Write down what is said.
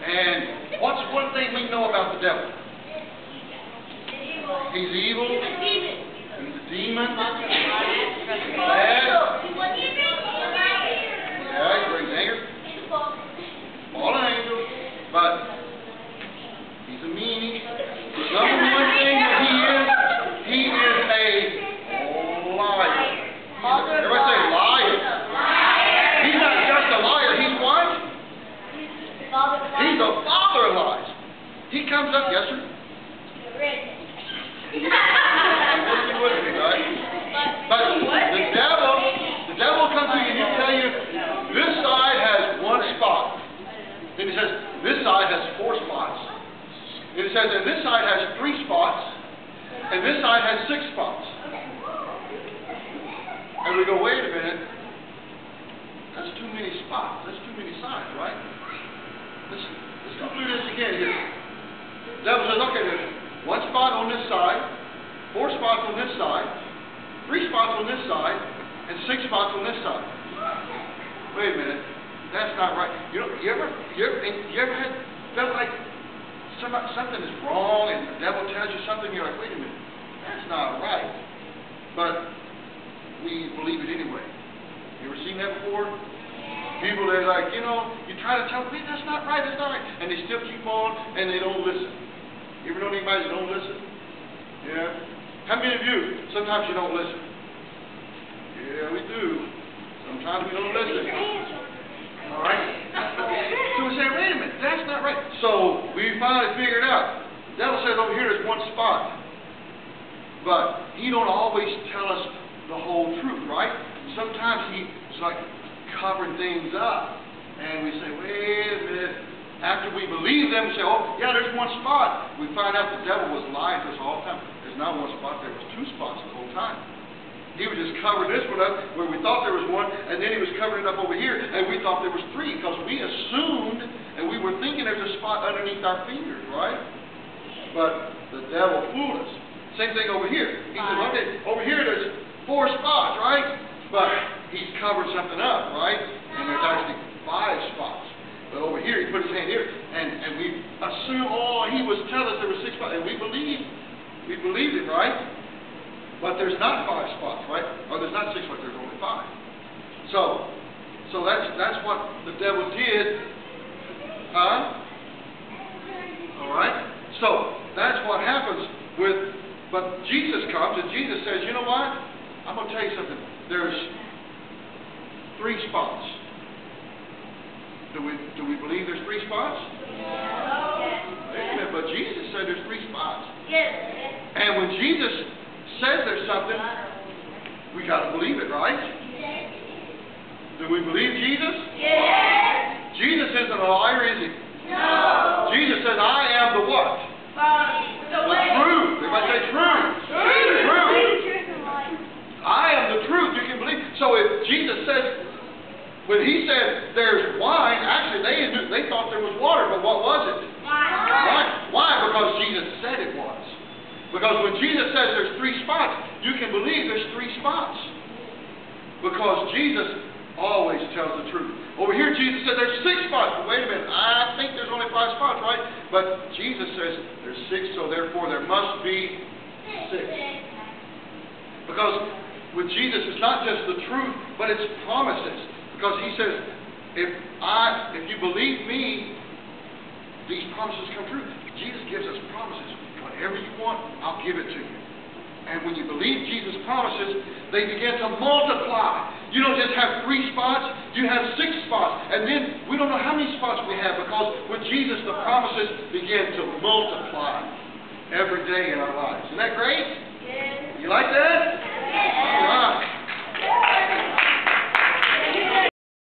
And what's one thing we know about the devil? He's evil. He's a demon. Yeah, he brings anger. Fallen angel. But he's a meanie. Number one thing that he is a liar. Everybody say liar. He's not just a liar. He's what? He's the father of lies. He comes up, yes sir? With me, right? But the devil comes to you and he'll tell you, this side has one spot. Then he says, this side has 4 spots. And he says, and this side has 3 spots. And this side has 6 spots. And we go, wait a minute. That's too many spots. That's too many sides, right? Let's go through this again here. The devil says, okay, there's 1 spot on this side, 4 spots on this side, 3 spots on this side, and 6 spots on this side. Wait a minute. That's not right. You ever felt like something is wrong and the devil tells you something, you're like, wait a minute, that's not right. But we believe it anyway. You ever seen that before? People, they're like, you try to tell them, hey, that's not right, that's not right. And they still keep on and they don't listen. You ever know anybody that don't listen? Yeah? How many of you, sometimes you don't listen? Yeah, we do. Sometimes we don't listen. All right? So we say, wait a minute, that's not right. So we finally figured out. The devil says over here there's 1 spot. But he don't always tell us the whole truth, right? Sometimes he's like covering things up. And we say, wait a minute. After we believe them, we say, oh, yeah, there's 1 spot. We find out the devil was lying to us all the time. There's not 1 spot, there was 2 spots the whole time. He was just covering this one up where we thought there was 1, and then he was covering it up over here, and we thought there was 3, because we assumed, and we were thinking there's a spot underneath our fingers, right? But the devil fooled us. Same thing over here. He says, okay, over here there's 4 spots, right? But he's covered something up, right? And there's actually 5 spots. But over here, he put his hand here, and we assume, oh, he was telling us there were 6 spots, and we believed it, right? But there's not 5 spots, right? Or there's not 6 spots, there's only 5. So that's what the devil did. All right? So that's what happens but Jesus comes, and Jesus says, you know what? I'm going to tell you something. There's 3 spots. Do we believe there's 3 spots? Amen. But Jesus said there's 3 spots. Yes. And when Jesus says there's something, we got to believe it, right? Do we believe Jesus? Yes. Jesus isn't a liar, is he? No. Jesus says, I am the what? The truth. Everybody say truth. Truth. I am the truth. You can believe. So if Jesus says, when he said there's wine, actually they thought there was water, but what was it? Wine. Why? Because Jesus said it was. Because when Jesus says there's 3 spots, you can believe there's 3 spots. Because Jesus always tells the truth. Over here Jesus said there's 6 spots. But wait a minute, I think there's only 5 spots, right? But Jesus says there's 6, so therefore there must be 6. Because with Jesus it's not just the truth, but it's promises. Because he says, if you believe me, these promises come true. Jesus gives us promises. Whatever you want, I'll give it to you. And when you believe Jesus' promises, they begin to multiply. You don't just have 3 spots, you have 6 spots. And then we don't know how many spots we have, because with Jesus, the promises begin to multiply every day in our lives. Isn't that great?